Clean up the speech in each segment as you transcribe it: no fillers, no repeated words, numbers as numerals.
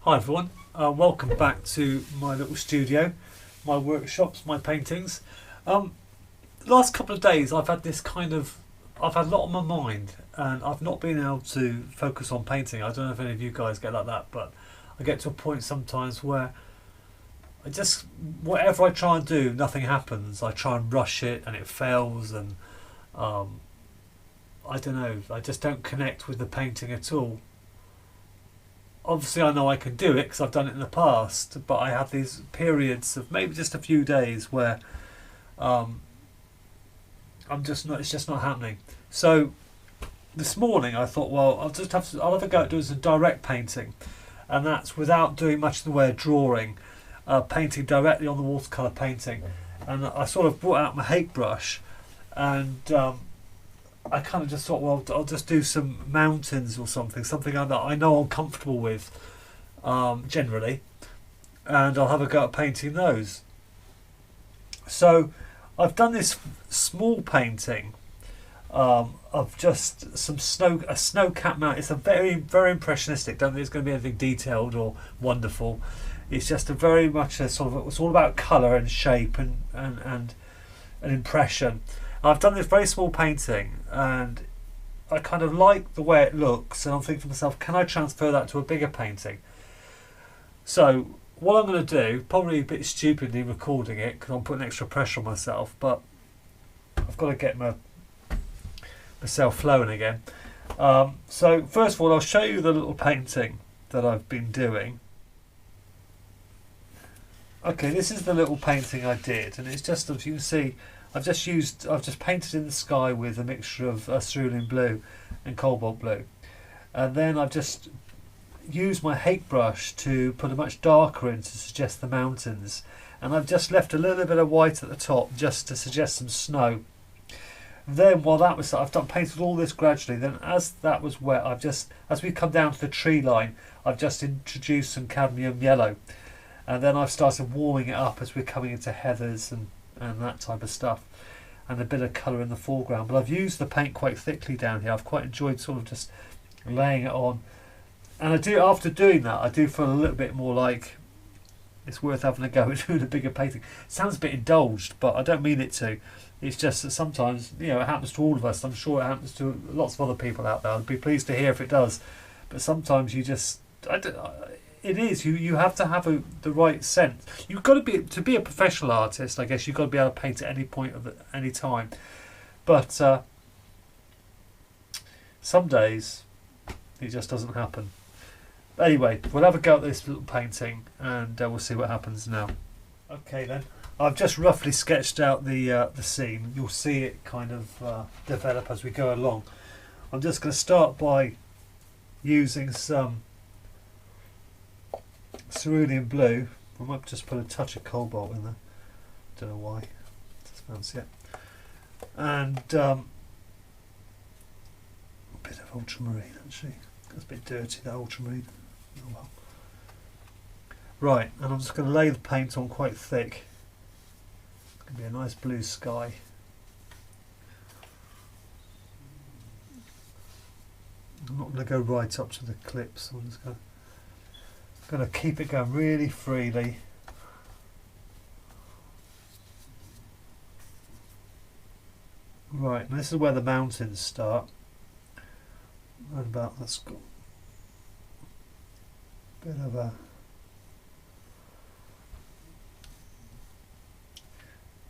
Hi everyone, welcome back to my little studio, my workshops, my paintings. The last couple of days I've had a lot on my mind and I've not been able to focus on painting. I don't know if any of you guys get like that, but I get to a point sometimes where whatever I try and do, nothing happens. I try and rush it and it fails, and I don't know, I just don't connect with the painting at all. Obviously I know I can do it because I've done it in the past, but I have these periods of maybe just a few days where it's just not happening. So this morning I thought, well, I'll have a go at doing some direct painting, and that's without doing much in the way of drawing, painting directly on the watercolour painting. And I sort of brought out my hake brush, and I kind of just thought, well, I'll just do some mountains or something that I know I'm comfortable with generally, and I'll have a go at painting those. So I've done this small painting of just a snow-capped mountain. It's a very, very impressionistic. Don't think it's going to be anything detailed or wonderful. It's just it's all about colour and shape and impression. I've done this very small painting and I kind of like the way it looks, and I'm thinking to myself, can I transfer that to a bigger painting? So what I'm going to do, probably a bit stupidly recording it because I'm putting extra pressure on myself, but I've got to get myself flowing again. So first of all, I'll show you the little painting that I've been doing. Okay, this is the little painting I did, and it's just, as you can see, I've just painted in the sky with a mixture of cerulean blue and cobalt blue, and then I've just used my hake brush to put a much darker in to suggest the mountains, and I've just left a little bit of white at the top just to suggest some snow. Then while that was, I've painted all this gradually. Then as that was wet, as we come down to the tree line, I've just introduced some cadmium yellow, and then I've started warming it up as we're coming into heathers and that type of stuff, and a bit of colour in the foreground. But I've used the paint quite thickly down here. I've quite enjoyed sort of just laying it on, and after doing that I do feel a little bit more like it's worth having a go at doing a bigger painting. It sounds a bit indulged, but I don't mean it to. It's just that sometimes, it happens to all of us. I'm sure it happens to lots of other people out there. I'd be pleased to hear if it does, but sometimes you have to have the right sense. You've got to be a professional artist, I guess. You've got to be able to paint at any point of any time. But some days it just doesn't happen. Anyway, we'll have a go at this little painting, and we'll see what happens now. Okay then, I've just roughly sketched out the scene. You'll see it kind of develop as we go along. I'm just going to start by using some cerulean blue. I might just put a touch of cobalt in there. Don't know why. Just fancy it. And a bit of ultramarine actually. That's a bit dirty, that ultramarine. Oh well. Right, and I'm just going to lay the paint on quite thick. It's going to be a nice blue sky. I'm not going to go right up to the clips. I'm just going to keep it going really freely. Right, and this is where the mountains start. Right about, that's got a bit of a...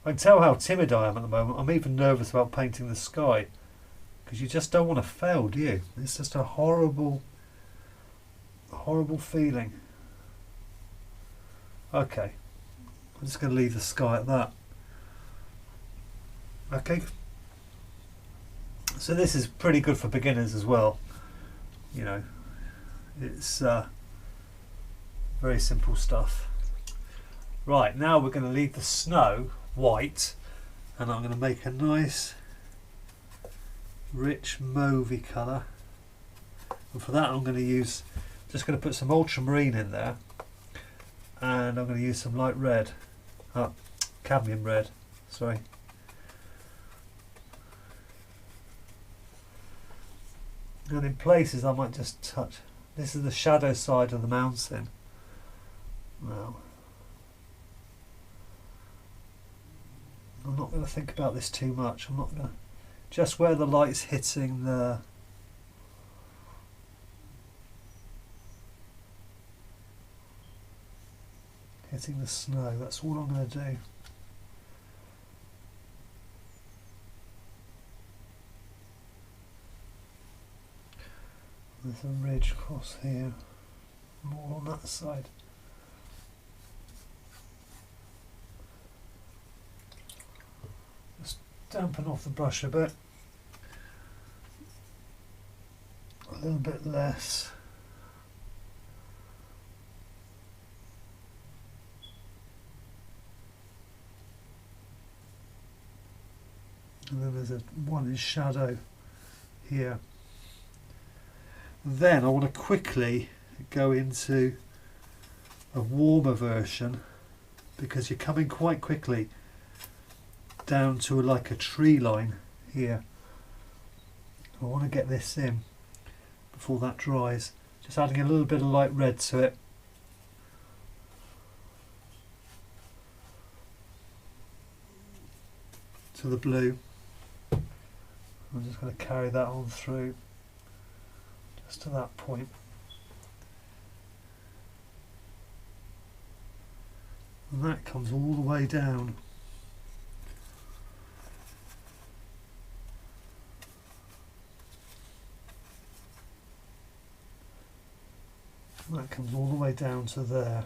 I can tell how timid I am at the moment. I'm even nervous about painting the sky, because you just don't want to fail, do you? It's just a horrible feeling. Okay, I'm just going to leave the sky at that. Okay, so this is pretty good for beginners as well. It's very simple stuff. Right, now we're going to leave the snow white, and I'm going to make a nice rich mauvey colour, and for that I'm going to just going to put some ultramarine in there, and I'm going to use some light red, cadmium red, sorry. And in places I might just touch. This is the shadow side of the mountain. Now, I'm not going to think about this too much. I'm not going to, just where the light's hitting the snow, that's all I'm going to do. There's a ridge across here, more on that side. Just dampen off the brush a bit. A little bit less. And then there's one in shadow here. Then I want to quickly go into a warmer version, because you're coming quite quickly down to like a tree line here. I want to get this in before that dries. Just adding a little bit of light red to it. To the blue. I'm just going to carry that on through just to that point. And that comes all the way down. And that comes all the way down to there.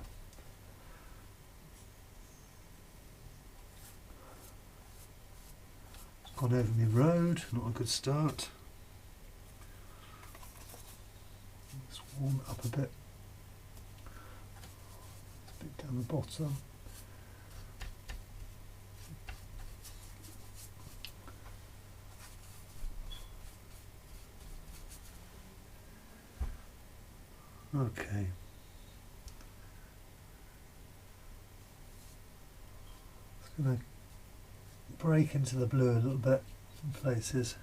Gone over my road, not a good start. Let's warm it up a bit. A bit down the bottom. Okay. Just going to break into the blue a little bit in places.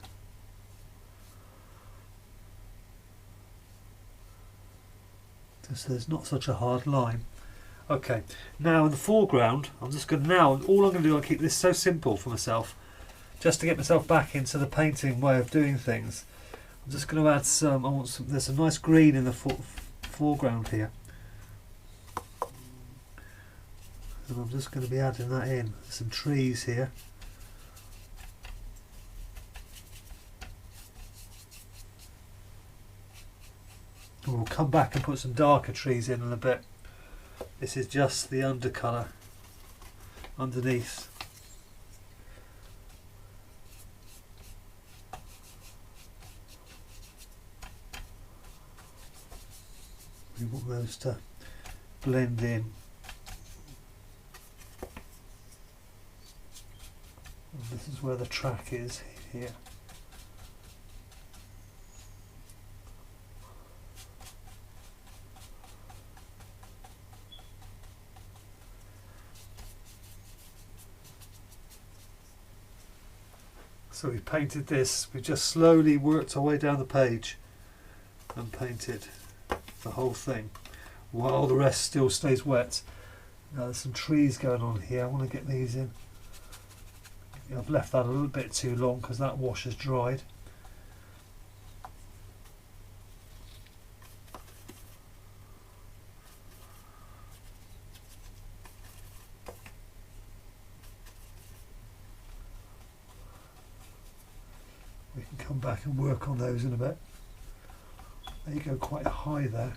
Just so there's not such a hard line. Okay, now in the foreground, I'm just going to, now all I'm going to do, I'll keep this so simple for myself, just to get myself back into the painting way of doing things. I'm just going to add some, there's some nice green in the foreground here. And I'm just going to be adding that in. There's some trees here. We'll come back and put some darker trees in a bit. This is just the undercolour underneath. We want those to blend in. And this is where the track is here. So we've painted this, we've just slowly worked our way down the page and painted the whole thing while the rest still stays wet. Now there's some trees going on here, I want to get these in. I've left that a little bit too long because that wash has dried. We can come back and work on those in a bit. They go quite high there.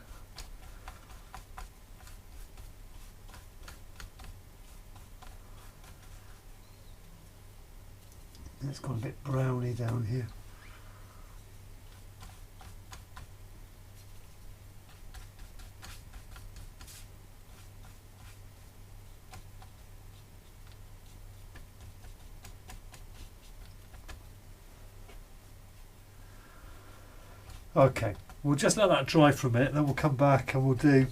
It's gone a bit browny down here. Okay, we'll just let that dry for a minute, then we'll come back and we'll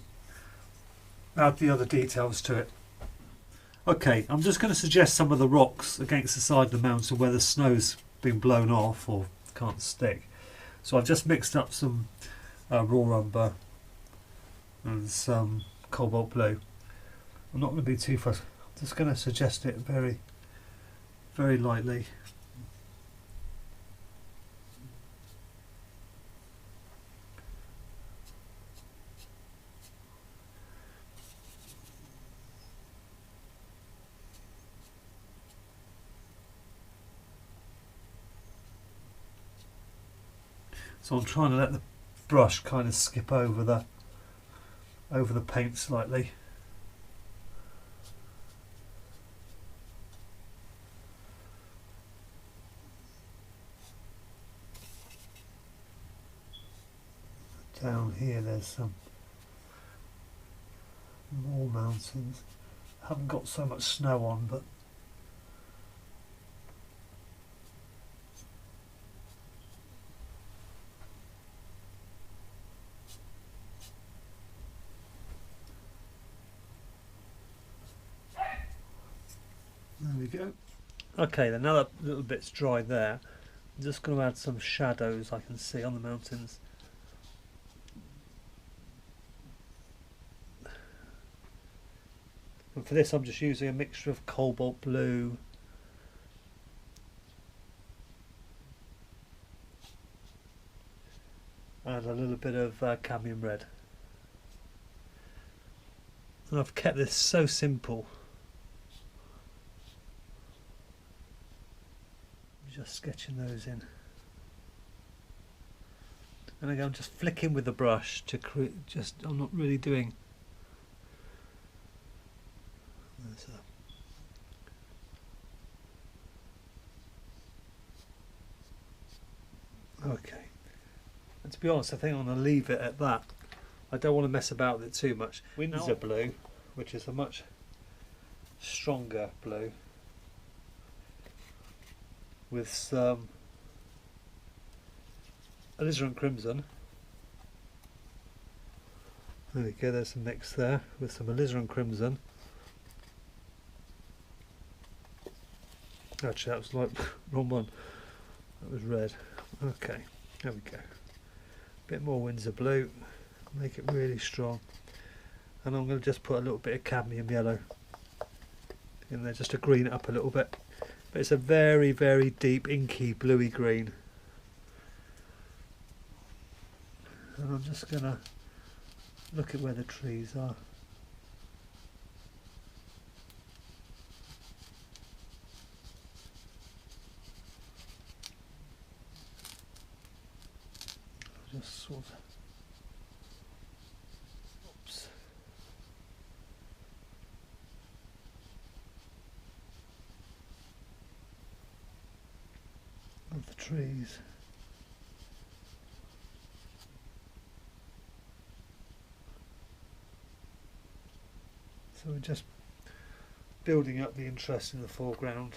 add the other details to it. Okay, I'm just going to suggest some of the rocks against the side of the mountain where the snow's been blown off or can't stick. So I've just mixed up some raw umber and some cobalt blue. I'm not going to be too fussy. I'm just going to suggest it very, very lightly. So I'm trying to let the brush kind of skip over the paint slightly. Down here there's some more mountains. Haven't got so much snow on, but there we go. Okay, then now that little bit's dry there, I'm just going to add some shadows I can see on the mountains. And for this I'm just using a mixture of cobalt blue, and a little bit of cadmium red. And I've kept this so simple. Just sketching those in. And again, I'm just flicking with the brush to create, I'm not really doing. Okay. And to be honest, I think I'm going to leave it at that. I don't want to mess about with it too much. Windsor blue, which is a much stronger blue, with some alizarin crimson. There we go, there's a mix there with some alizarin crimson. Actually, that was like wrong one. That was red. Okay, there we go. Bit more Windsor blue, make it really strong. And I'm going to just put a little bit of cadmium yellow in there just to green it up a little bit. But it's a very, very deep, inky, bluey green. And I'm just going to look at where the trees are. Just sort of, oops. Of the trees. So we're just building up the interest in the foreground.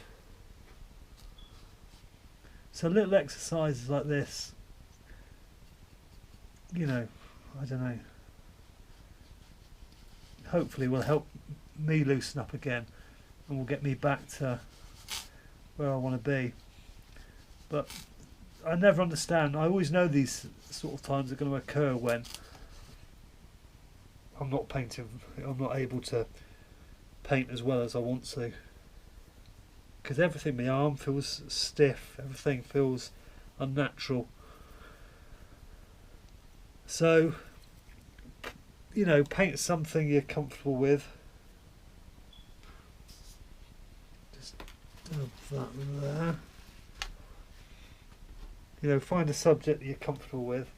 So little exercises like this, you know, I don't know, hopefully will help me loosen up again and will get me back to where I want to be. But I never understand. I always know these sort of times are going to occur when I'm not painting, I'm not able to paint as well as I want to. Because everything, my arm feels stiff, everything feels unnatural. So, you know, paint something you're comfortable with. Just dab that there. You know, find a subject that you're comfortable with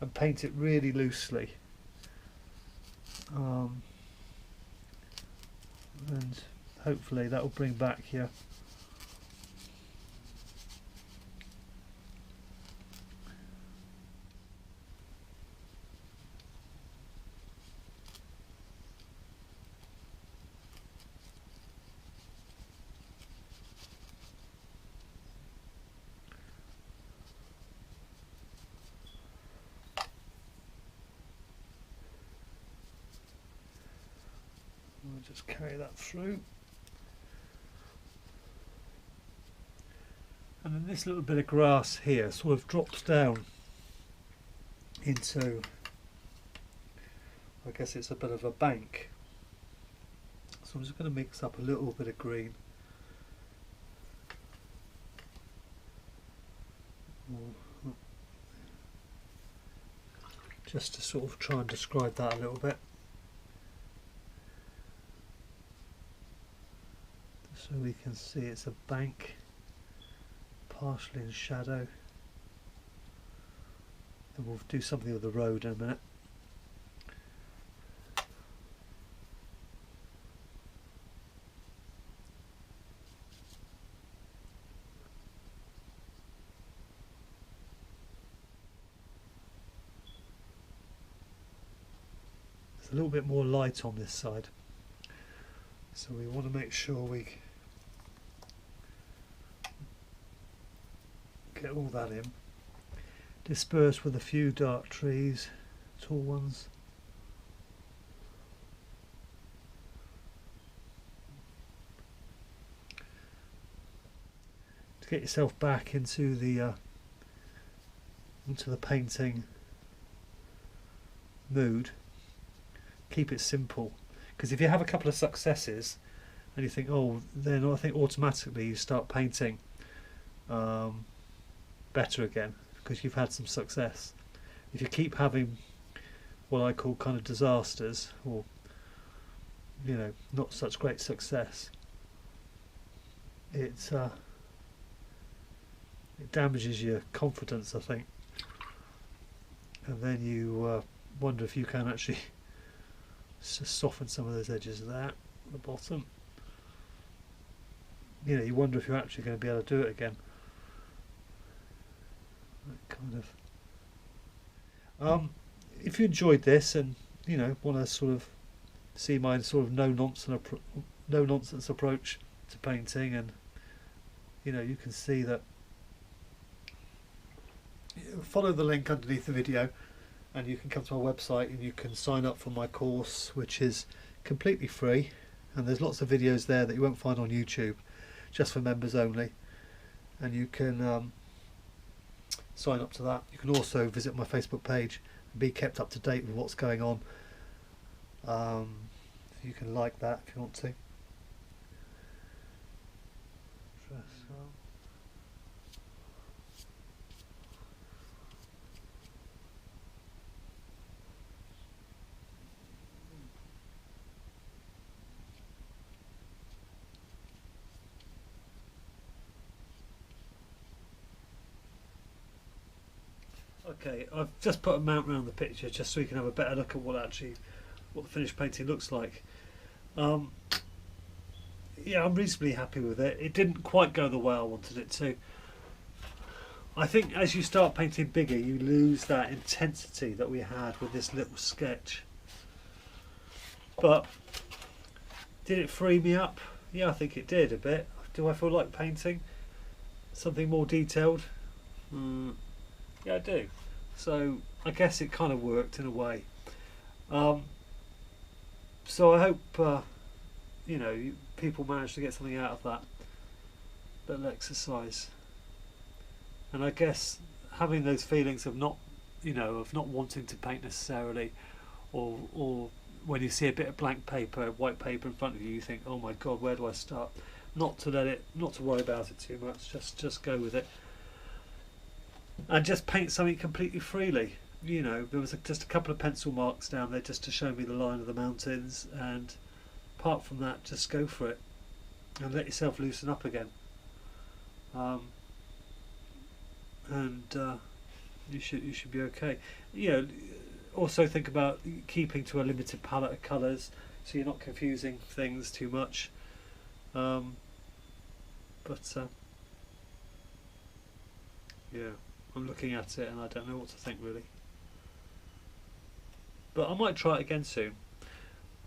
and paint it really loosely. And hopefully that will bring back your I'll just carry that through. And then this little bit of grass here sort of drops down into, I guess it's a bit of a bank. So I'm just going to mix up a little bit of green. Just to sort of try and describe that a little bit. So we can see it's a bank, partially in shadow. And we'll do something with the road in a minute. There's a little bit more light on this side, so we want to make sure we get all that in. Disperse with a few dark trees, tall ones. To get yourself back into the painting mood, keep it simple, because if you have a couple of successes and you think, oh, then I think automatically you start painting better again, because you've had some success. If you keep having what I call kind of disasters, or not such great success, it damages your confidence, I think, and then you wonder if you can actually soften some of those edges of that at the bottom. You wonder if you're actually going to be able to do it again. That kind of. If you enjoyed this and want to sort of see my sort of no nonsense approach to painting, and you can see that. Follow the link underneath the video, and you can come to my website and you can sign up for my course, which is completely free, and there's lots of videos there that you won't find on YouTube, just for members only, and you can sign up to that. You can also visit my Facebook page and be kept up to date with what's going on. You can like that if you want to. Okay, I've just put a mount around the picture just so you can have a better look at what the finished painting looks like. Yeah, I'm reasonably happy with it. It didn't quite go the way I wanted it to. I think as you start painting bigger, you lose that intensity that we had with this little sketch. But did it free me up? Yeah, I think it did a bit. Do I feel like painting something more detailed? Yeah, I do. So I guess it kind of worked in a way. So I hope people manage to get something out of that little exercise. And I guess having those feelings of not wanting to paint necessarily, or when you see a bit of blank paper, white paper in front of you, you think, oh my God, where do I start? Not to worry about it too much. Just go with it. And just paint something completely freely. There was just a couple of pencil marks down there just to show me the line of the mountains, and apart from that, just go for it and let yourself loosen up again. You should be okay. Also think about keeping to a limited palette of colours, so you're not confusing things too much. Yeah. I'm looking at it and I don't know what to think really. But I might try it again soon.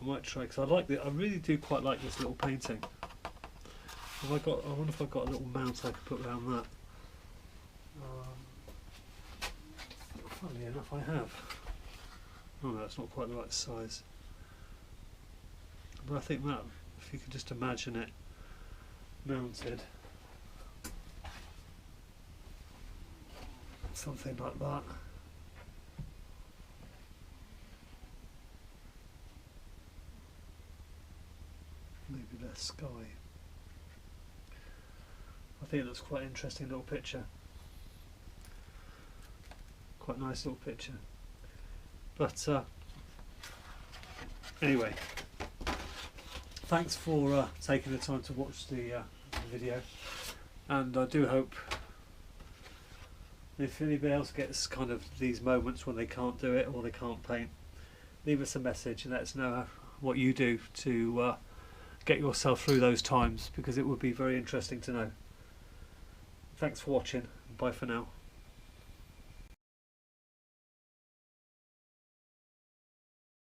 I might try, because I really do quite like this little painting. I wonder if I've got a little mount I could put around that. Funnily enough, I have. Oh no, that's not quite the right size. But I think that, if you could just imagine it mounted. Something like that. fabulous sky. I think it looks quite an interesting little picture. Quite a nice little picture. But anyway, thanks for taking the time to watch the video, and I do hope if anybody else gets kind of these moments when they can't do it or they can't paint, leave us a message and let us know what you do to get yourself through those times, because it would be very interesting to know. Thanks for watching. Bye for now.